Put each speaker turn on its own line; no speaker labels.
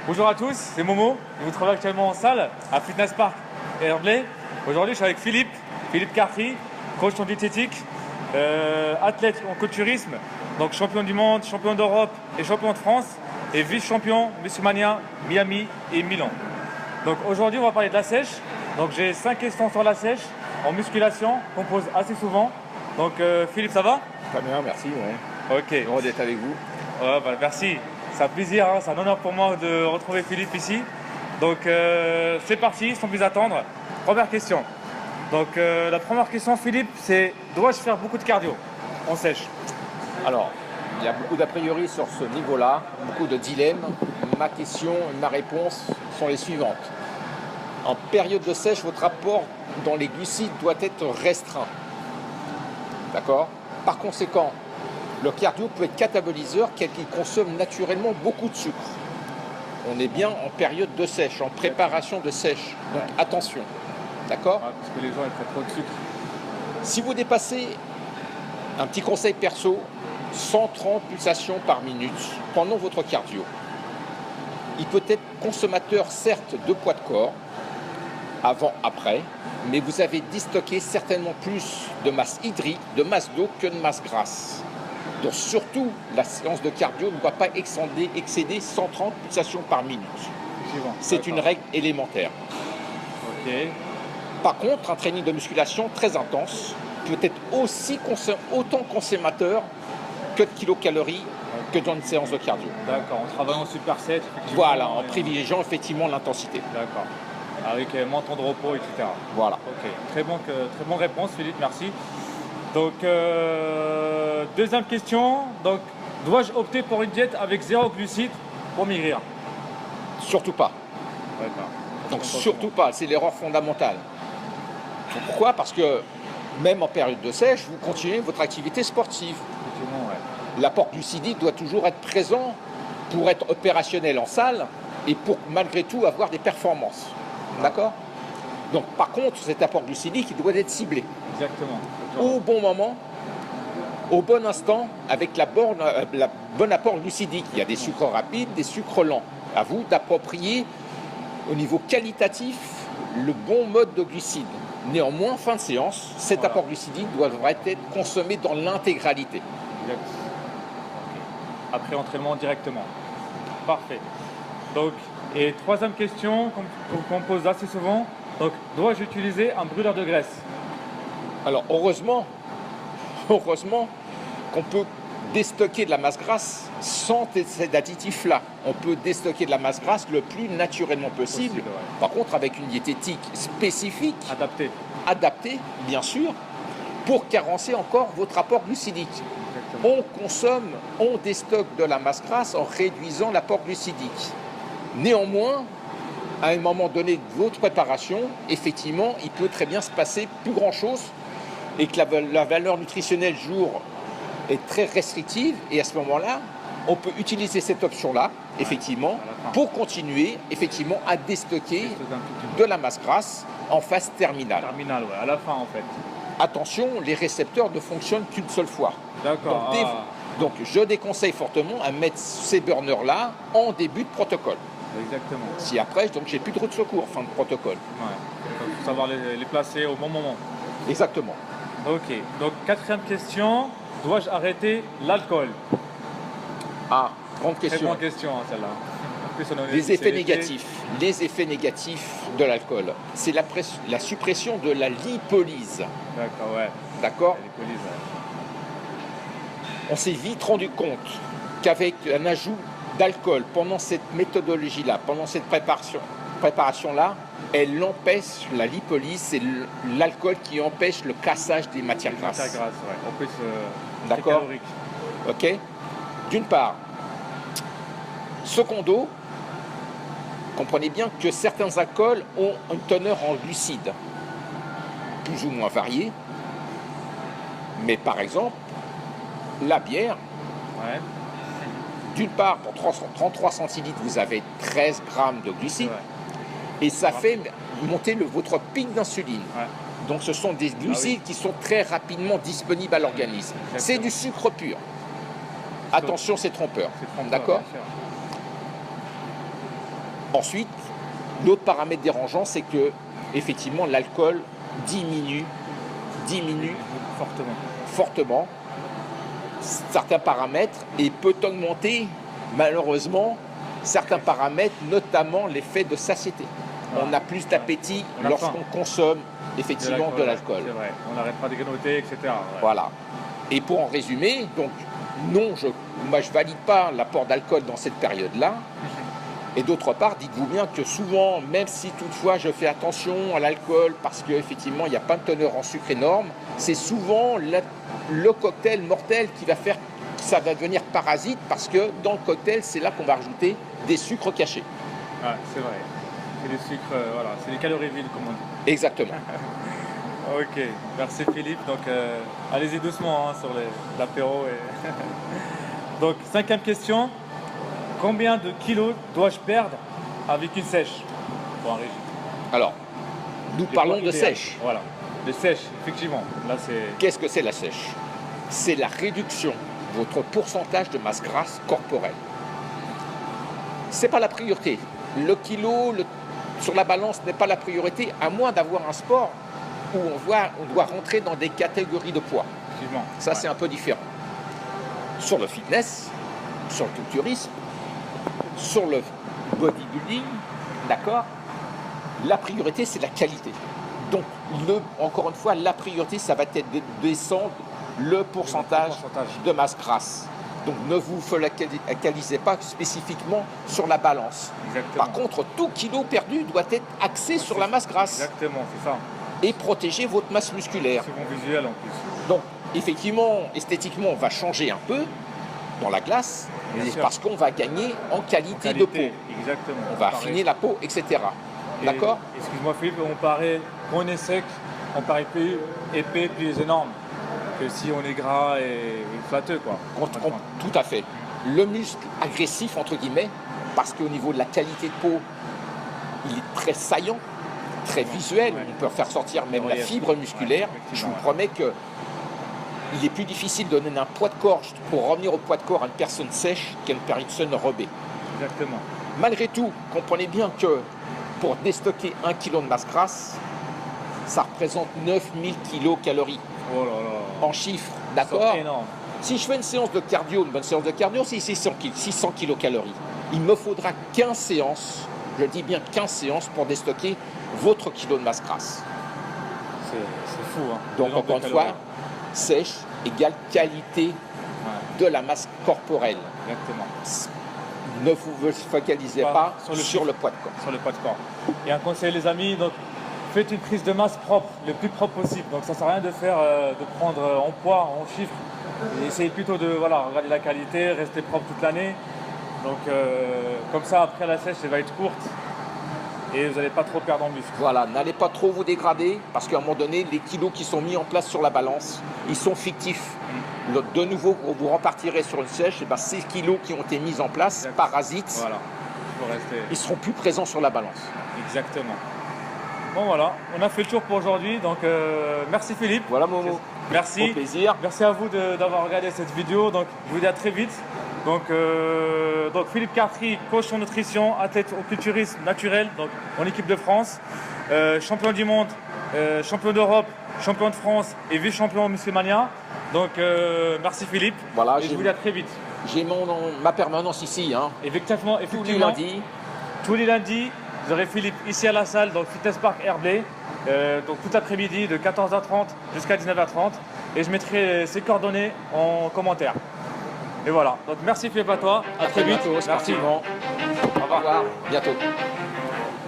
Bonjour à tous, c'est Momo. Je vous travaille actuellement en salle à Fitness Park et Herblay. Aujourd'hui, je suis avec Philippe Cartry, coach en diététique, athlète en culturisme, donc champion du monde, champion d'Europe et champion de France et vice-champion Musclemania, Miami et Milan. Donc aujourd'hui, on va parler de la sèche. Donc j'ai 5 questions sur la sèche en musculation qu'on pose assez souvent. Donc Philippe, ça va?
Très bien, merci. Ouais.
Ok.
Heureux d'être avec vous.
Ouais, merci. C'est un plaisir, hein. C'est un honneur pour moi de retrouver Philippe ici. Donc c'est parti, sans plus attendre. Première question. Donc la première question, Philippe, c'est dois-je faire beaucoup de cardio en sèche?
Alors, il y a beaucoup d'a priori sur ce niveau-là, beaucoup de dilemmes. Ma réponse sont les suivantes. En période de sèche, votre apport dans les glucides doit être restreint. D'accord? Par conséquent, le cardio peut être catabolyseur car il consomme naturellement beaucoup de sucre. On est bien en période de sèche, en préparation de sèche. Donc attention. D'accord?
Parce que les gens ils prennent trop de sucre.
Si vous dépassez, un petit conseil perso, 130 pulsations par minute pendant votre cardio, il peut être consommateur certes de poids de corps, avant, après, mais vous avez déstocké certainement plus de masse hydrique, de masse d'eau que de masse grasse. Donc surtout, la séance de cardio ne doit pas excéder 130 pulsations par minute. C'est une règle élémentaire.
Ok.
Par contre, un training de musculation très intense peut être autant consommateur que de kilocalories que dans une séance de cardio.
D'accord, en travaillant en superset.
Voilà, en privilégiant effectivement l'intensité.
D'accord. Avec mon temps de repos, etc.
Voilà.
Ok, très bonne réponse, Philippe, merci. Donc, deuxième question. Donc, dois-je opter pour une diète avec 0 glucides pour maigrir?
Surtout pas.
D'accord.
Donc surtout pas, c'est l'erreur fondamentale. Pourquoi? Parce que même en période de sèche, vous continuez votre activité sportive.
Effectivement, ouais.
L'apport glucidique doit toujours être présent pour être opérationnel en salle et pour malgré tout avoir des performances. D'accord? Donc par contre, cet apport glucidique, il doit être ciblé.
Exactement.
Au bon moment, au bon instant, avec la bonne apport glucidique. Il y a des sucres rapides, des sucres lents. À vous d'approprier au niveau qualitatif le bon mode de glucides. Néanmoins, en fin de séance, cet apport glucidique devrait être consommé dans l'intégralité.
Exact. Après entraînement directement. Parfait. Donc, et troisième question qu'on pose assez souvent. Donc, dois-je utiliser un brûleur de graisse?
Alors, heureusement qu'on peut déstocker de la masse grasse sans cet additif-là. On peut déstocker de la masse grasse le plus naturellement possible.
Ouais.
Par contre, avec une diététique spécifique, adaptée, bien sûr, pour carencer encore votre apport glucidique.
Exactement.
On déstocke de la masse grasse en réduisant l'apport glucidique. Néanmoins, à un moment donné de votre préparation, effectivement, il peut très bien se passer plus grand-chose et que la valeur nutritionnelle jour est très restrictive, et à ce moment-là, on peut utiliser cette option-là, effectivement, pour continuer, effectivement, à déstocker de la masse grasse en phase terminale.
Terminale, ouais, à la fin en fait.
Attention, les récepteurs ne fonctionnent qu'une seule fois.
D'accord.
Donc, je déconseille fortement à mettre ces burners-là en début de protocole.
Exactement.
Si après, donc j'ai plus de route de secours, fin de protocole.
Ouais. Il faut savoir les placer au bon moment.
Exactement.
Ok. Donc, quatrième question. Dois-je arrêter l'alcool?
Ah, grande
Très
question.
bonne question, hein, celle-là.
Les effets négatifs de l'alcool, c'est la suppression de la lipolyse.
D'accord, ouais.
D'accord?
La lipolyse, ouais.
On s'est vite rendu compte qu'avec un ajout d'alcool pendant cette méthodologie-là, pendant cette préparation-là, elle empêche la lipolyse, c'est l'alcool qui empêche le cassage des matières grasses.
Matières grasses, ouais. En plus,
d'accord?
calorique.
Ok? D'une part. Secondo, comprenez bien que certains alcools ont une teneur en glucides, plus ou moins variée. Mais par exemple, la bière,
Ouais.
d'une part, pour 33 centilitres, vous avez 13 grammes de glucides,
Ouais.
et ça fait monter votre pic d'insuline.
Ouais.
Donc ce sont des glucides qui sont très rapidement disponibles à l'organisme. C'est du sucre pur. Attention, c'est trompeur.
C'est trompeur,
D'accord?
bien sûr.
Ensuite, l'autre paramètre dérangeant, c'est que effectivement l'alcool diminue fortement certains paramètres et peut augmenter malheureusement certains paramètres, notamment l'effet de satiété. On a plus d'appétit lorsqu'on consomme effectivement de l'alcool.
C'est vrai, on n'arrête pas de grignoter, etc. Ouais.
Voilà. Et pour en résumer, donc non, moi je valide pas l'apport d'alcool dans cette période-là. Et d'autre part, dites-vous bien que souvent, même si toutefois je fais attention à l'alcool parce qu'effectivement il n'y a pas de teneur en sucre énorme, c'est souvent le cocktail mortel qui va faire que ça va devenir parasite parce que dans le cocktail, c'est là qu'on va rajouter des sucres cachés.
Ouais, c'est vrai. C'est des sucres, voilà, c'est des calories vides comme on dit.
Exactement.
Ok, merci Philippe. Donc allez-y doucement hein, sur l'apéro. Et... Donc 5e question. Combien de kilos dois-je perdre avec une sèche pour un régime?
Alors, nous parlons de sèche.
Voilà, de sèche, effectivement. Là, c'est...
Qu'est-ce que c'est la sèche? C'est la réduction de votre pourcentage de masse grasse corporelle. Ce n'est pas la priorité. Le kilo sur la balance n'est pas la priorité, à moins d'avoir un sport où on doit rentrer dans des catégories de poids.
Effectivement.
Ça, c'est un peu différent. Sur le fitness, sur le culturisme, sur le bodybuilding, d'accord, la priorité, c'est la qualité. Donc, encore une fois, la priorité, ça va être de descendre le pourcentage de masse grasse. Donc, ne vous focalisez pas spécifiquement sur la balance.
Exactement.
Par contre, tout kilo perdu doit être axé sur la masse grasse.
Exactement, c'est ça.
Et protéger votre masse musculaire.
C'est bon visuel en plus.
Donc, effectivement, esthétiquement, on va changer un peu dans la glace, parce qu'on va gagner en qualité de peau.
Exactement.
On va affiner la peau, etc. D'accord?
Excuse-moi Philippe, quand on est sec, on paraît plus épais, plus énorme que si on est gras et flatteux, quoi.
Tout à fait. Le muscle agressif, entre guillemets, parce qu'au niveau de la qualité de peau, il est très saillant, très visuel, on peut faire sortir même la fibre musculaire. Je vous promets que il est plus difficile de donner un poids de corps pour revenir au poids de corps à une personne sèche qu'à une personne rebée.
Exactement.
Malgré tout, comprenez bien que pour déstocker 1 kg de masse grasse, ça représente 9000 kcal.
Oh là là.
En chiffres, d'accord?
C'est énorme.
Si je fais une séance de cardio, une bonne séance de cardio, c'est 600 kcal. Il me faudra 15 séances, je dis bien 15 séances pour déstocker votre kilo de masse grasse.
C'est fou, hein.
Donc encore une fois, sèche égale qualité de la masse corporelle.
Exactement.
Ne vous focalisez pas sur le poids de corps.
Sur le poids de corps. Et un conseil les amis, donc faites une prise de masse propre, le plus propre possible. Donc ça ne sert à rien de faire, de prendre en poids, en chiffres. Et essayez plutôt de regarder la qualité, rester propre toute l'année. Donc comme ça après la sèche elle va être courte. Et vous n'allez pas trop perdre en muscle.
Voilà, n'allez pas trop vous dégrader, parce qu'à un moment donné, les kilos qui sont mis en place sur la balance, ils sont fictifs. De nouveau, vous repartirez sur une sèche, et ces kilos qui ont été mis en place, parasites,
voilà.
Ils seront plus présents sur la balance.
Exactement. Bon voilà, on a fait le tour pour aujourd'hui, donc merci Philippe.
Voilà Momo.
Merci.
Au plaisir.
Merci à vous d'avoir regardé cette vidéo, donc je vous dis à très vite. Donc Philippe Cartry, coach en nutrition, athlète au culturisme naturel, donc en équipe de France, champion du monde, champion d'Europe, champion de France et vice-champion Musclemania. Donc merci Philippe.
Voilà,
et je vous dis à très vite.
J'ai ma permanence ici, hein.
Effectivement, tous les lundis, vous aurez Philippe ici à la salle, donc Fitness Park Herblay, donc tout l'après-midi de 14h30 jusqu'à 19h30, et je mettrai ses coordonnées en commentaire. Et voilà, donc merci Philippe à toi, à très vite.
Bientôt,
merci.
Au revoir, bientôt.